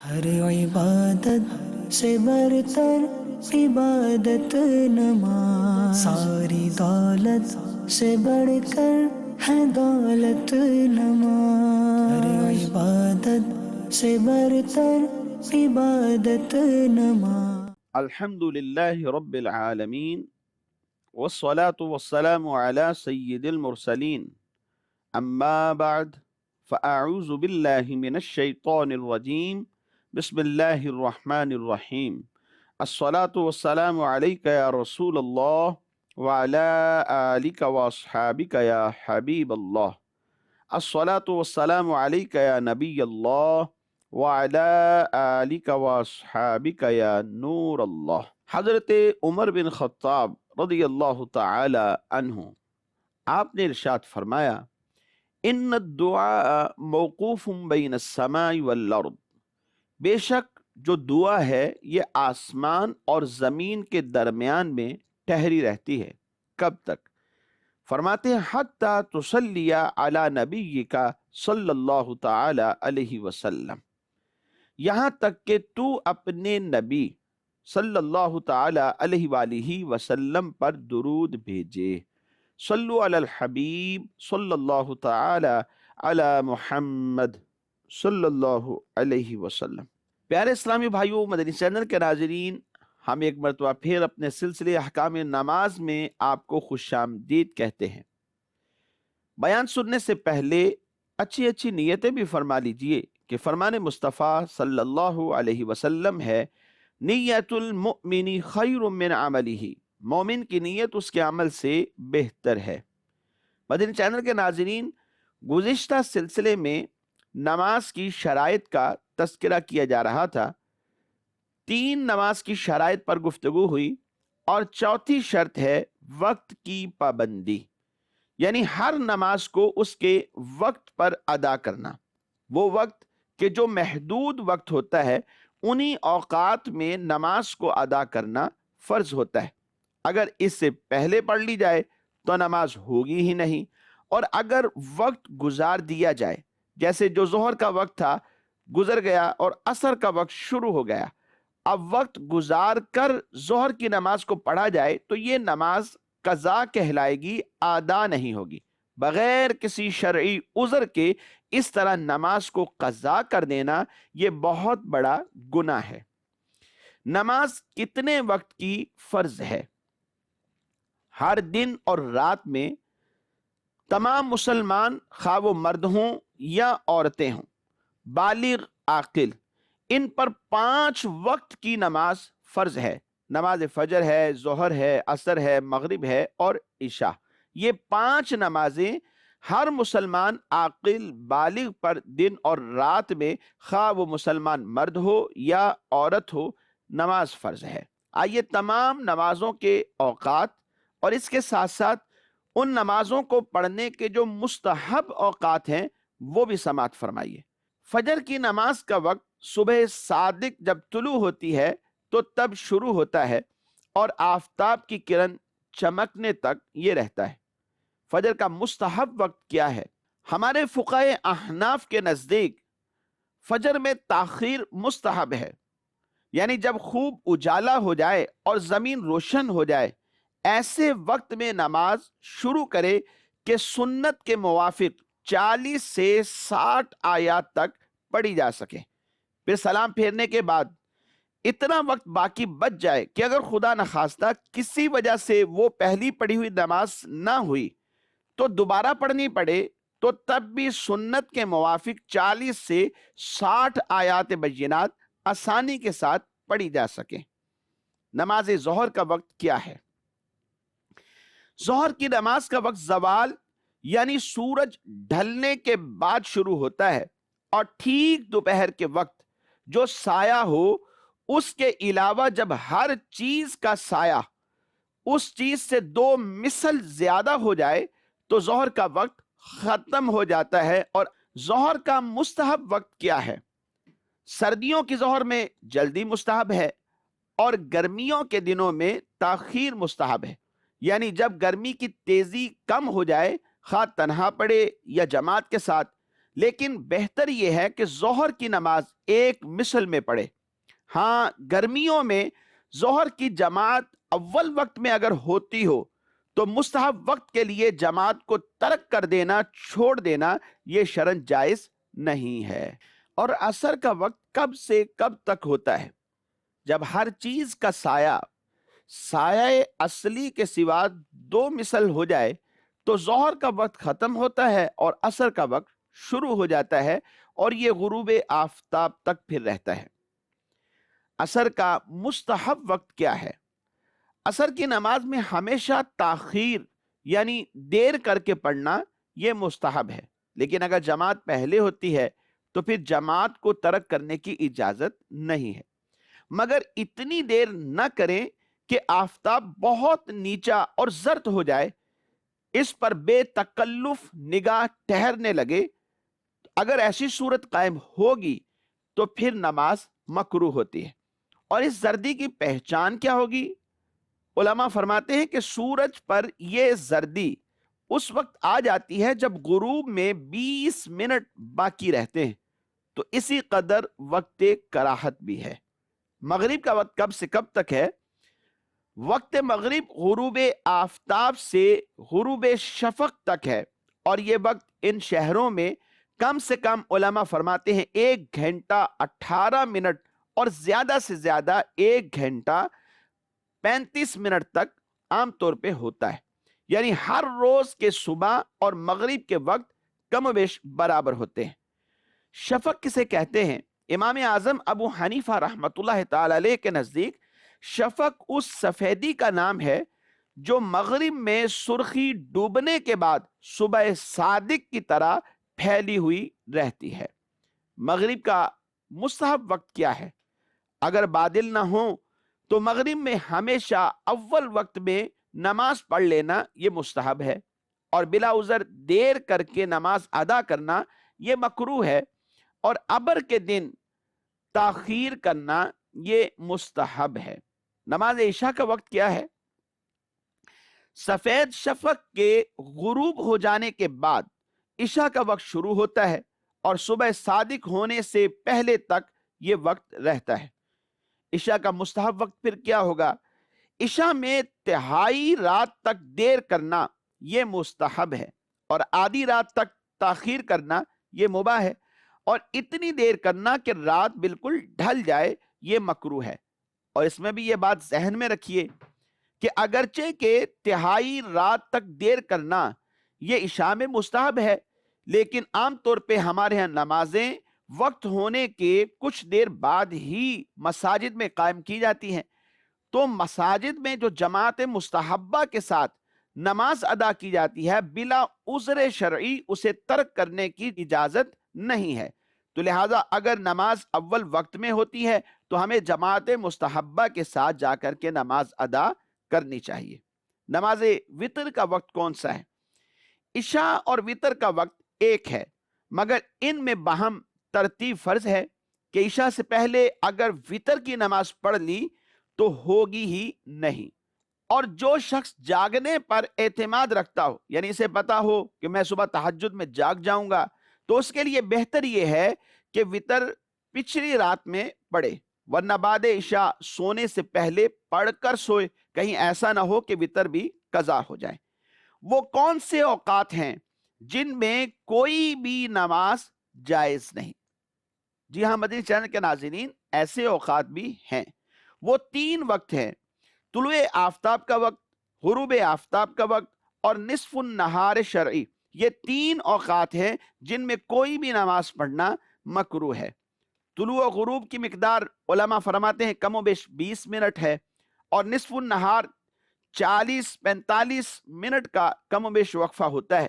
ہر عبادت سے برتر عبادت نماز، ساری دولت سے بڑھ کر ہے دولت نماز، ہر عبادت سے برتر عبادت نماز۔ الحمد لله رب العالمين والصلاة والسلام على سيد المرسلين أما بعد فأعوذ بالله من الشيطان الرجيم بسم الله الرحمن الرحيم الصلاة والسلام عليك يا رسول الله وعلى آلك وأصحابك يا حبيب الله الصلاة والسلام عليك يا نبي الله وعلى آلك واصحابك یا نور اللہ۔ حضرت عمر بن خطاب رضی اللہ تعالی عنہ آپ نے ارشاد فرمایا، ان الدعاء موقوف بین السماء والارض، بے شک جو دعا ہے یہ آسمان اور زمین کے درمیان میں ٹھہری رہتی ہے۔ کب تک؟ فرماتے ہیں حتی تصلی علی نبیک صلی اللہ تعالی علیہ وسلم، یہاں تک کہ تو اپنے نبی صلی اللہ تعالی علیہ وآلہ وسلم پر درود بھیجے۔ صلو علی الحبیب صلی اللہ تعالی علی محمد صلی اللہ علیہ وسلم۔ پیارے اسلامی بھائیوں، مدنی چینل کے ناظرین، ہم ایک مرتبہ پھر اپنے سلسلے احکام نماز میں آپ کو خوش آمدید کہتے ہیں۔ بیان سننے سے پہلے اچھی اچھی نیتیں بھی فرما لیجئے کہ فرمان مصطفیٰ صلی اللہ علیہ وسلم ہے، نیت المؤمن خیر من عملہ، مومن کی نیت اس کے عمل سے بہتر ہے۔ مدنی چینل کے ناظرین، گزشتہ سلسلے میں نماز کی شرائط کا تذکرہ کیا جا رہا تھا۔ 3 نماز کی شرائط پر گفتگو ہوئی اور چوتھی شرط ہے وقت کی پابندی، یعنی ہر نماز کو اس کے وقت پر ادا کرنا۔ وہ وقت کہ جو محدود وقت ہوتا ہے انہی اوقات میں نماز کو ادا کرنا فرض ہوتا ہے۔ اگر اس سے پہلے پڑھ لی جائے تو نماز ہوگی ہی نہیں، اور اگر وقت گزار دیا جائے، جیسے جو ظہر کا وقت تھا گزر گیا اور عصر کا وقت شروع ہو گیا، اب وقت گزار کر ظہر کی نماز کو پڑھا جائے تو یہ نماز قضا کہلائے گی، ادا نہیں ہوگی۔ بغیر کسی شرعی عذر کے اس طرح نماز کو قضا کر دینا یہ بہت بڑا گناہ ہے۔ نماز کتنے وقت کی فرض ہے؟ ہر دن اور رات میں تمام مسلمان، خواہ وہ مرد ہوں یا عورتیں ہوں، بالغ عاقل، ان پر 5 وقت کی نماز فرض ہے۔ نماز فجر ہے، ظہر ہے، عصر ہے، مغرب ہے اور عشاء۔ یہ 5 نمازیں ہر مسلمان عاقل بالغ پر دن اور رات میں، خواہ وہ مسلمان مرد ہو یا عورت ہو، نماز فرض ہے۔ آئیے تمام نمازوں کے اوقات اور اس کے ساتھ ساتھ ان نمازوں کو پڑھنے کے جو مستحب اوقات ہیں وہ بھی سماعت فرمائیے۔ فجر کی نماز کا وقت صبح صادق جب طلوع ہوتی ہے تو تب شروع ہوتا ہے اور آفتاب کی کرن چمکنے تک یہ رہتا ہے۔ فجر کا مستحب وقت کیا ہے؟ ہمارے فقہائے احناف کے نزدیک فجر میں تاخیر مستحب ہے، یعنی جب خوب اجالا ہو جائے اور زمین روشن ہو جائے ایسے وقت میں نماز شروع کرے کہ سنت کے موافق 40 سے 60 آیات تک پڑھی جا سکے۔ پھر سلام پھیرنے کے بعد اتنا وقت باقی بچ جائے کہ اگر خدا نخواستہ کسی وجہ سے وہ پہلی پڑھی ہوئی نماز نہ ہوئی تو دوبارہ پڑھنی پڑے تو تب بھی سنت کے موافق 40 سے 60 آیات بینات آسانی کے ساتھ پڑھی جا سکیں۔ نماز ظہر کا وقت کیا ہے؟ ظہر کی نماز کا وقت زوال یعنی سورج ڈھلنے کے بعد شروع ہوتا ہے اور ٹھیک دوپہر کے وقت جو سایہ ہو اس کے علاوہ جب ہر چیز کا سایہ اس چیز سے 2 مثل زیادہ ہو جائے تو ظہر کا وقت ختم ہو جاتا ہے۔ اور ظہر کا مستحب وقت کیا ہے؟ سردیوں کی ظہر میں جلدی مستحب ہے اور گرمیوں کے دنوں میں تاخیر مستحب ہے، یعنی جب گرمی کی تیزی کم ہو جائے، خواہ تنہا پڑے یا جماعت کے ساتھ، لیکن بہتر یہ ہے کہ ظہر کی نماز ایک مثل میں پڑھے۔ ہاں، گرمیوں میں ظہر کی جماعت اول وقت میں اگر ہوتی ہو تو مستحب وقت کے لیے جماعت کو ترک کر دینا، چھوڑ دینا، یہ شرعاً جائز نہیں ہے۔ اور عصر کا وقت کب سے کب تک ہوتا ہے؟ جب ہر چیز کا سایہ اصلی کے سوا دو مثل ہو جائے تو ظہر کا وقت ختم ہوتا ہے اور عصر کا وقت شروع ہو جاتا ہے، اور یہ غروب آفتاب تک پھر رہتا ہے۔ عصر کا مستحب وقت کیا ہے؟ عصر کی نماز میں ہمیشہ تاخیر یعنی دیر کر کے پڑھنا یہ مستحب ہے، لیکن اگر جماعت پہلے ہوتی ہے تو پھر جماعت کو ترک کرنے کی اجازت نہیں ہے، مگر اتنی دیر نہ کریں کہ آفتاب بہت نیچا اور زرد ہو جائے، اس پر بے تکلف نگاہ ٹھہرنے لگے۔ اگر ایسی صورت قائم ہوگی تو پھر نماز مکروہ ہوتی ہے۔ اور اس زردی کی پہچان کیا ہوگی؟ علماء فرماتے ہیں کہ سورج پر یہ زردی اس وقت آ جاتی ہے جب غروب میں 20 منٹ باقی رہتے ہیں، تو اسی قدر وقت کراہت بھی ہے۔ مغرب کا وقت کب سے کب تک ہے؟ وقت مغرب غروب آفتاب سے غروب شفق تک ہے، اور یہ وقت ان شہروں میں کم سے کم علماء فرماتے ہیں 1 گھنٹہ 18 منٹ اور زیادہ سے زیادہ 1 گھنٹہ 35 منٹ تک عام طور پہ ہوتا ہے، یعنی ہر روز کے صبح اور مغرب کے وقت کم و بیش برابر ہوتے ہیں۔ شفق کسے کہتے ہیں؟ امام اعظم ابو حنیفہ رحمۃ اللہ تعالی علیہ کے نزدیک شفق اس سفیدی کا نام ہے جو مغرب میں سرخی ڈوبنے کے بعد صبح صادق کی طرح پھیلی ہوئی رہتی ہے۔ مغرب کا مستحب وقت کیا ہے؟ اگر بادل نہ ہوں تو مغرب میں ہمیشہ اول وقت میں نماز پڑھ لینا یہ مستحب ہے، اور بلا عذر دیر کر کے نماز ادا کرنا یہ مکروہ ہے، اور ابر کے دن تاخیر کرنا یہ مستحب ہے۔ نماز عشاء کا وقت کیا ہے؟ سفید شفق کے غروب ہو جانے کے بعد عشاء کا وقت شروع ہوتا ہے، اور صبح صادق ہونے سے پہلے تک یہ وقت رہتا ہے۔ عشاء کا مستحب وقت پھر کیا ہوگا؟ عشاء میں تہائی رات تک دیر کرنا یہ مستحب ہے، اور آدھی رات تک تاخیر کرنا یہ مباح ہے، اور اتنی دیر کرنا کہ رات بالکل ڈھل جائے یہ مکروہ ہے۔ اور اس میں بھی یہ بات ذہن میں رکھیے کہ اگرچہ کہ تہائی رات تک دیر کرنا یہ عشاء میں مستحب ہے، لیکن عام طور پہ ہمارے ہاں نمازیں وقت ہونے کے کچھ دیر بعد ہی مساجد میں قائم کی جاتی ہیں، تو مساجد میں جو جماعت مستحبہ کے ساتھ نماز ادا کی جاتی ہے بلا عذر شرعی اسے ترک کرنے کی اجازت نہیں ہے۔ تو لہٰذا اگر نماز اول وقت میں ہوتی ہے تو ہمیں جماعت مستحبہ کے ساتھ جا کر کے نماز ادا کرنی چاہیے۔ نماز وطر کا وقت کون سا ہے؟ عشاء اور وطر کا وقت ایک ہے، مگر ان میں باہم ترتیب فرض ہے کہ عشاء سے پہلے اگر وطر کی نماز پڑھ لی تو ہوگی ہی نہیں، اور جو شخص جاگنے پر اعتماد رکھتا ہو، یعنی اسے پتا ہو کہ میں صبح تہجد میں جاگ جاؤں گا، تو اس کے لیے بہتر یہ ہے کہ وطر پچھلی رات میں پڑھے، ورنہ بعد عشاء سونے سے پہلے پڑھ کر سوئے، کہیں ایسا نہ ہو کہ وطر بھی قضا ہو جائے۔ وہ کون سے اوقات ہیں جن میں کوئی بھی نماز جائز نہیں؟ جی ہاں مدنی چینل کے ناظرین، ایسے اوقات بھی ہیں۔ وہ 3 وقت ہیں: طلوع آفتاب کا وقت، غروب آفتاب کا وقت، اور نصف النہار شرعی۔ یہ 3 اوقات ہیں جن میں کوئی بھی نماز پڑھنا مکروہ ہے۔ طلوع و غروب کی مقدار علماء فرماتے ہیں کم و بیش 20 منٹ ہے، اور نصف النہار 40-45 منٹ کا کم و بیش وقفہ ہوتا ہے۔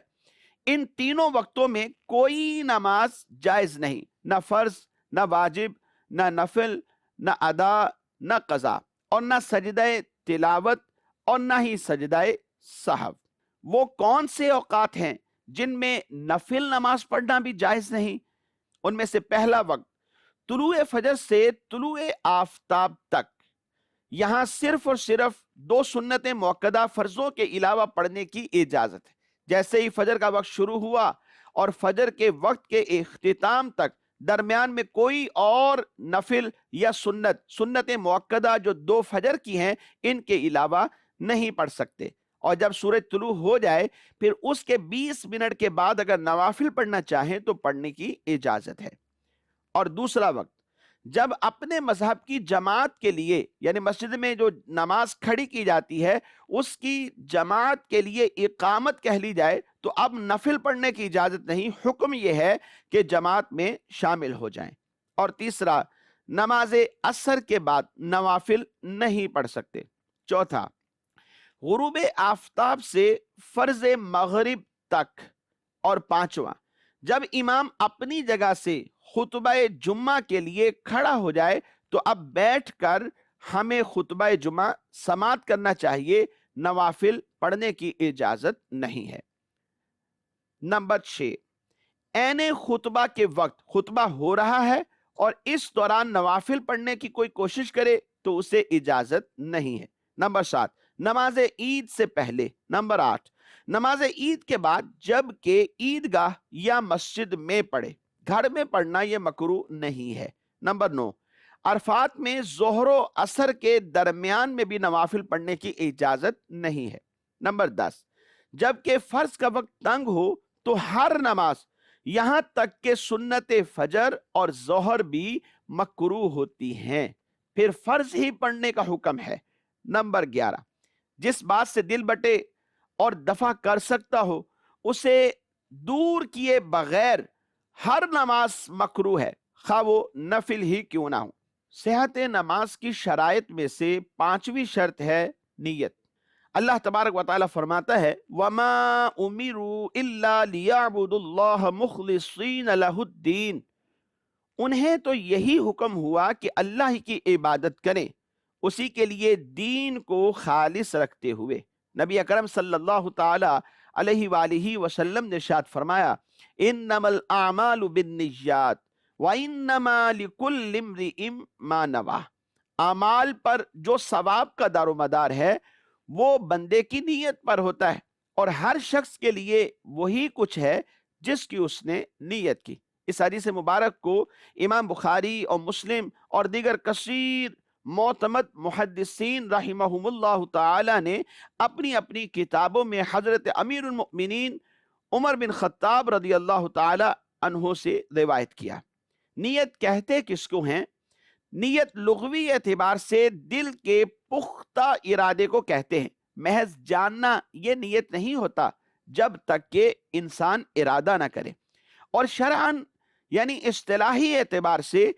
ان تینوں وقتوں میں کوئی نماز جائز نہیں، نہ فرض، نہ واجب، نہ نفل، نہ ادا، نہ قضا، اور نہ سجدہ تلاوت، اور نہ ہی سجدہ سہو۔ وہ کون سے اوقات ہیں جن میں نفل نماز پڑھنا بھی جائز نہیں؟ ان میں سے پہلا وقت طلوع فجر سے طلوع آفتاب تک، یہاں صرف اور صرف 2 سنت موقدہ فرضوں کے علاوہ پڑھنے کی اجازت ہے۔ جیسے ہی فجر کا وقت شروع ہوا اور فجر کے وقت کے اختتام تک درمیان میں کوئی اور نفل یا سنت مؤکدہ جو 2 فجر کی ہیں ان کے علاوہ نہیں پڑھ سکتے، اور جب سورج طلوع ہو جائے پھر اس کے 20 منٹ کے بعد اگر نوافل پڑھنا چاہیں تو پڑھنے کی اجازت ہے۔ اور دوسرا وقت جب اپنے مذہب کی جماعت کے لیے، یعنی مسجد میں جو نماز کھڑی کی جاتی ہے اس کی جماعت کے لیے اقامت کہہ لی جائے تو اب نفل پڑھنے کی اجازت نہیں، حکم یہ ہے کہ جماعت میں شامل ہو جائیں۔ اور تیسرا، نماز عصر کے بعد نوافل نہیں پڑھ سکتے۔ چوتھا، غروب آفتاب سے فرض مغرب تک۔ اور پانچواں، جب امام اپنی جگہ سے خطبہ جمعہ کے لیے کھڑا ہو جائے تو اب بیٹھ کر ہمیں خطبہ جمعہ سماعت کرنا چاہیے، نوافل پڑھنے کی اجازت نہیں ہے۔ نمبر 6، عین خطبہ کے وقت خطبہ ہو رہا ہے اور اس دوران نوافل پڑھنے کی کوئی کوشش کرے تو اسے اجازت نہیں ہے۔ نمبر 7، نماز عید سے پہلے۔ نمبر 8، نماز عید کے بعد جب کہ عیدگاہ یا مسجد میں پڑھے، گھر میں پڑھنا یہ مکروہ نہیں ہے۔ نمبر 9، عرفات میں ظہر و عصر کے درمیان میں بھی نوافل پڑھنے کی اجازت نہیں ہے۔ نمبر 10، جب کہ فرض کا وقت تنگ ہو تو ہر نماز یہاں تک کہ سنت فجر اور ظہر بھی مکروہ ہوتی ہیں، پھر فرض ہی پڑھنے کا حکم ہے۔ نمبر 11، جس بات سے دل بٹے اور دفع کر سکتا ہو اسے دور کیے بغیر ہر نماز مکروہ ہے، خواہ وہ نفل ہی کیوں نہ ہو۔ صحت نماز کی شرائط میں سے 5ویں شرط ہے نیت۔ اللہ تبارک و تعالیٰ فرماتا ہے وَمَا أُمِرُوا إِلَّا لِيَعْبُدُوا اللَّهَ مُخْلِصِينَ لَهُ الدِّينَ، انہیں تو یہی حکم ہوا کہ اللہ ہی کی عبادت کریں، اسی کے لیے دین کو خالص رکھتے ہوئے۔ نبی اکرم صلی اللہ تعالی علیہ وآلہ وسلم نے ارشاد فرمایا انما الاعمال بالنیات وانما لکل امرئ ما نوی، اعمال پر جو ثواب کا دار و مدار ہے وہ بندے کی نیت پر ہوتا ہے، اور ہر شخص کے لیے وہی کچھ ہے جس کی اس نے نیت کی۔ اس حدیث مبارک کو امام بخاری اور مسلم اور دیگر کثیر معتمد محدثین رحمہم اللہ تعالی نے اپنی اپنی کتابوں میں حضرت امیر المؤمنین عمر بن خطاب رضی اللہ تعالی عنہ سے روایت کیا۔ نیت کہتے کس کو ہیں؟ نیت لغوی اعتبار سے دل کے پختہ ارادے کو کہتے ہیں۔ محض جاننا یہ نیت نہیں ہوتا جب تک کہ انسان ارادہ نہ کرے، اور شرعاً یعنی اصطلاحی اعتبار سے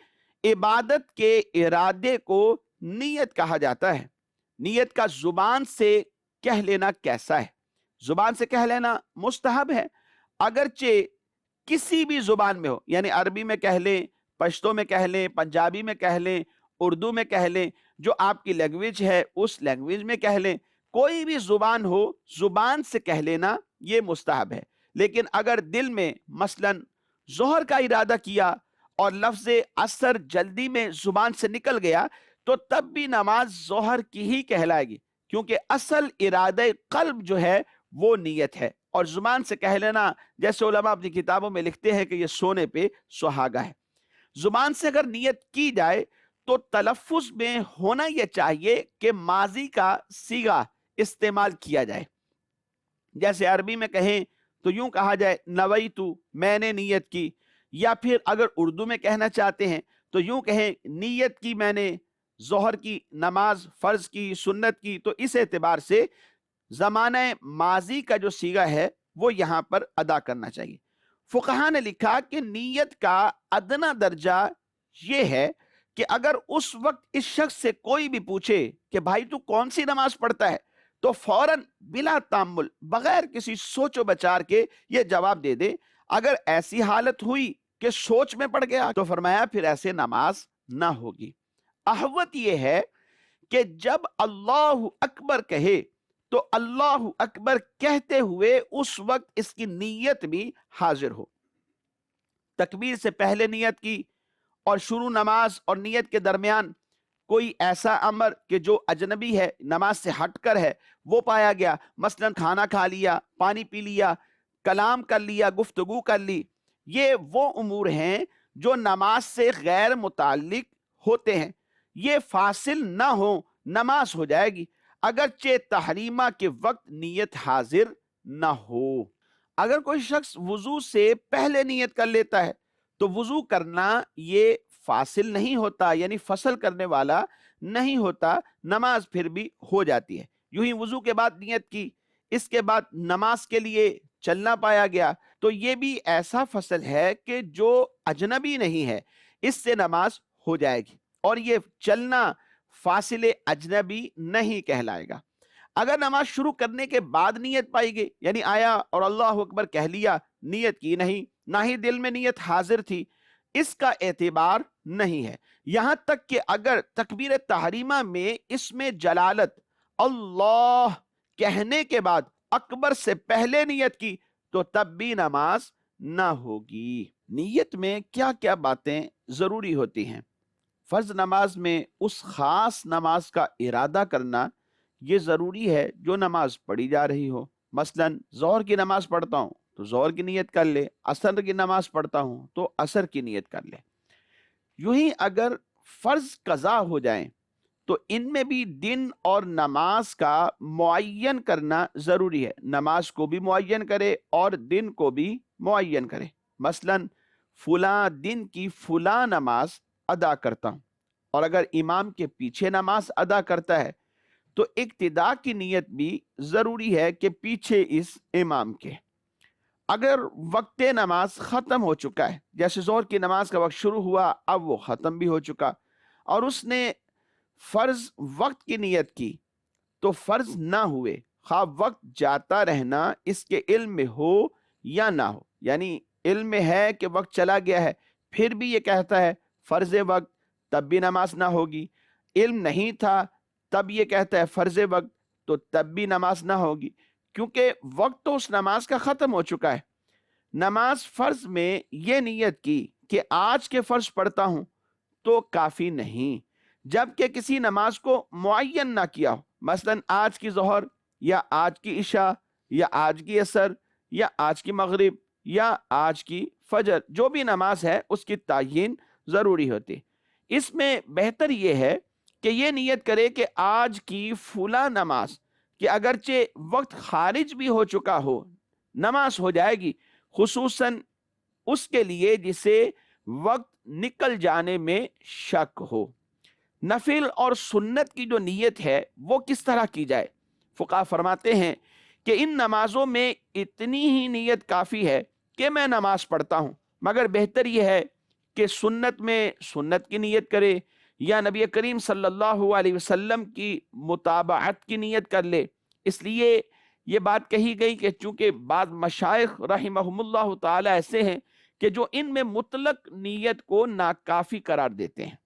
عبادت کے ارادے کو نیت کہا جاتا ہے۔ نیت کا زبان سے کہہ لینا کیسا ہے؟ زبان سے کہہ لینا مستحب ہے، اگرچہ کسی بھی زبان میں ہو، یعنی عربی میں کہہ لیں، پشتو میں کہہ لیں، پنجابی میں کہہ لیں، اردو میں کہہ لیں، جو آپ کی لینگویج ہے اس لینگویج میں کہہ لیں، کوئی بھی زبان ہو، زبان سے کہہ لینا یہ مستحب ہے۔ لیکن اگر دل میں مثلاً ظہر کا ارادہ کیا اور لفظ عصر جلدی میں زبان سے نکل گیا تو تب بھی نماز ظہر کی ہی کہلائے گی، کیونکہ اصل ارادہ قلب جو ہے وہ نیت ہے، اور زبان سے کہہ لینا جیسے علماء اپنی کتابوں میں لکھتے ہیں کہ یہ سونے پہ سہاگا ہے۔ زبان سے اگر نیت کی جائے تو تلفظ میں ہونا یہ چاہیے کہ ماضی کا صیغہ استعمال کیا جائے، جیسے عربی میں کہیں تو یوں کہا جائے نویتو، میں نے نیت کی، یا پھر اگر اردو میں کہنا چاہتے ہیں تو یوں کہیں نیت کی میں نے ظہر کی نماز فرض کی سنت کی، تو اس اعتبار سے زمانہ ماضی کا جو صیغہ ہے وہ یہاں پر ادا کرنا چاہیے۔ فقہاء نے لکھا کہ نیت کا ادنا درجہ یہ ہے کہ اگر اس وقت اس شخص سے کوئی بھی پوچھے کہ بھائی تو کون سی نماز پڑھتا ہے تو فوراً بلا تامل بغیر کسی سوچ و بچار کے یہ جواب دے دے۔ اگر ایسی حالت ہوئی کہ سوچ میں پڑ گیا تو فرمایا پھر ایسے نماز نہ ہوگی۔ احوط یہ ہے کہ جب اللہ اکبر کہے تو اللہ اکبر کہتے ہوئے اس وقت اس کی نیت بھی حاضر ہو۔ تکبیر سے پہلے نیت کی اور شروع نماز اور نیت کے درمیان کوئی ایسا امر کہ جو اجنبی ہے، نماز سے ہٹ کر ہے، وہ پایا گیا، مثلا کھانا کھا لیا، پانی پی لیا، کلام کر لیا، گفتگو کر لی، یہ وہ امور ہیں جو نماز سے غیر متعلق ہوتے ہیں، یہ فاصل نہ ہو نماز ہو جائے گی، اگرچہ تحریمہ کے وقت نیت حاضر نہ ہو۔ اگر کوئی شخص وضو سے پہلے نیت کر لیتا ہے تو وضو کرنا یہ فاصل نہیں ہوتا، یعنی فصل کرنے والا نہیں ہوتا، نماز پھر بھی ہو جاتی ہے۔ یوں ہی وضو کے بعد نیت کی، اس کے بعد نماز کے لیے چلنا پایا گیا، تو یہ بھی ایسا فصل ہے کہ جو اجنبی نہیں ہے، اس سے نماز ہو جائے گی، اور یہ چلنا فاصل اجنبی نہیں کہلائے گا۔ اگر نماز شروع کرنے کے بعد نیت پائی گئی، یعنی آیا اور اللہ اکبر کہہ لیا، نیت کی نہیں، نہ ہی دل میں نیت حاضر تھی، اس کا اعتبار نہیں ہے، یہاں تک کہ اگر تکبیر تحریمہ میں اس میں جلالت اللہ کہنے کے بعد اکبر سے پہلے نیت کی تو تب بھی نماز نہ ہوگی۔ نیت میں کیا کیا باتیں ضروری ہوتی ہیں؟ فرض نماز میں اس خاص نماز کا ارادہ کرنا یہ ضروری ہے جو نماز پڑھی جا رہی ہو۔ مثلا ظہر کی نماز پڑھتا ہوں تو ظہر کی نیت کر لے، عصر کی نماز پڑھتا ہوں تو عصر کی نیت کر لے۔ یوں ہی اگر فرض قضا ہو جائیں تو ان میں بھی دن اور نماز کا معین کرنا ضروری ہے، نماز کو بھی معین کرے اور دن کو بھی معین کرے۔ مثلا فلاں دن کی فلاں نماز ادا کرتا ہوں، اور اگر امام کے پیچھے نماز ادا کرتا ہے تو اقتداء کی نیت بھی ضروری ہے کہ پیچھے اس امام کے۔ اگر وقت نماز ختم ہو چکا ہے، جیسے ظہر کی نماز کا وقت شروع ہوا، اب وہ ختم بھی ہو چکا، اور اس نے فرض وقت کی نیت کی تو فرض نہ ہوئے، خواہ وقت جاتا رہنا اس کے علم میں ہو یا نہ ہو، یعنی علم میں ہے کہ وقت چلا گیا ہے پھر بھی یہ کہتا ہے فرض وقت، تب بھی نماز نہ ہوگی۔ علم نہیں تھا تب یہ کہتا ہے فرض وقت، تو تب بھی نماز نہ ہوگی، کیونکہ وقت تو اس نماز کا ختم ہو چکا ہے۔ نماز فرض میں یہ نیت کی کہ آج کے فرض پڑھتا ہوں تو کافی نہیں، جبکہ کسی نماز کو معین نہ کیا ہو، مثلا آج کی ظہر یا آج کی عشاء یا آج کی عصر یا آج کی مغرب یا آج کی فجر، جو بھی نماز ہے اس کی تعیین ضروری ہوتی۔ اس میں بہتر یہ ہے کہ یہ نیت کرے کہ آج کی فلاں نماز کہ اگرچہ وقت خارج بھی ہو چکا ہو، نماز ہو جائے گی، خصوصاً اس کے لیے جسے وقت نکل جانے میں شک ہو۔ نفل اور سنت کی جو نیت ہے وہ کس طرح کی جائے؟ فقہا فرماتے ہیں کہ ان نمازوں میں اتنی ہی نیت کافی ہے کہ میں نماز پڑھتا ہوں، مگر بہتر یہ ہے کہ سنت میں سنت کی نیت کرے یا نبی کریم صلی اللہ علیہ وسلم کی متابعت کی نیت کر لے۔ اس لیے یہ بات کہی گئی کہ چونکہ بعض مشائخ رحمہم اللہ تعالی ایسے ہیں کہ جو ان میں مطلق نیت کو ناکافی قرار دیتے ہیں،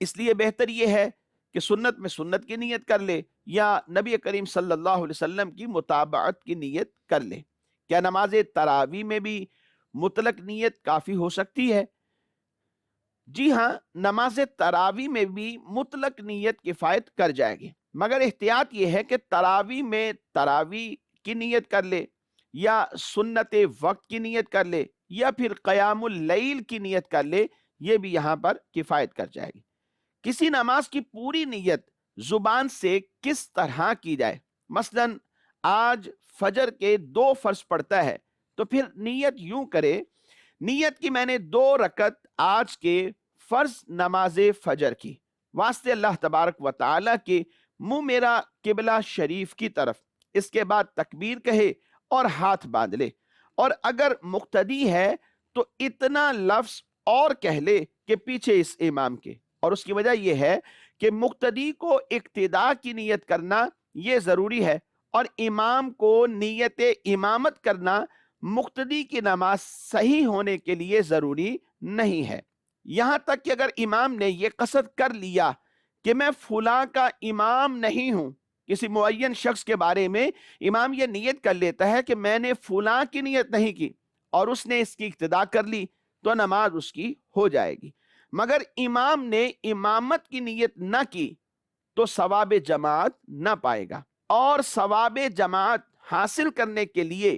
اس لیے بہتر یہ ہے کہ سنت میں سنت کی نیت کر لے یا نبی کریم صلی اللہ علیہ وسلم کی متابعت کی نیت کر لے۔ کیا نماز تراویح میں بھی مطلق نیت کافی ہو سکتی ہے؟ جی ہاں، نماز تراویح میں بھی مطلق نیت کفایت کر جائے گی، مگر احتیاط یہ ہے کہ تراویح میں تراویح کی نیت کر لے یا سنت وقت کی نیت کر لے یا پھر قیام اللیل کی نیت کر لے، یہ بھی یہاں پر کفایت کر جائے گی۔ کسی نماز کی پوری نیت زبان سے کس طرح کی جائے؟ مثلا آج فجر کے 2 فرض پڑھتا ہے تو پھر نیت یوں کرے، نیت کی میں نے 2 رکعت آج کے فرض نماز فجر کی، واسطے اللہ تبارک و تعالی کے منہ میرا قبلہ شریف کی طرف، اس کے بعد تکبیر کہے اور ہاتھ باندھ لے، اور اگر مقتدی ہے تو اتنا لفظ اور کہہ لے کہ پیچھے اس امام کے، اور اس کی وجہ یہ ہے کہ مقتدی کو اقتداء کی نیت کرنا یہ ضروری ہے، اور امام کو نیت امامت کرنا مقتدی کی نماز صحیح ہونے کے لیے ضروری نہیں ہے۔ یہاں تک کہ اگر امام نے یہ قصد کر لیا کہ میں فلاں کا امام نہیں ہوں، کسی معین شخص کے بارے میں امام یہ نیت کر لیتا ہے کہ میں نے فلاں کی نیت نہیں کی اور اس نے اس کی اقتداء کر لی تو نماز اس کی ہو جائے گی، مگر امام نے امامت کی نیت نہ کی تو ثواب جماعت نہ پائے گا، اور ثواب جماعت حاصل کرنے کے لیے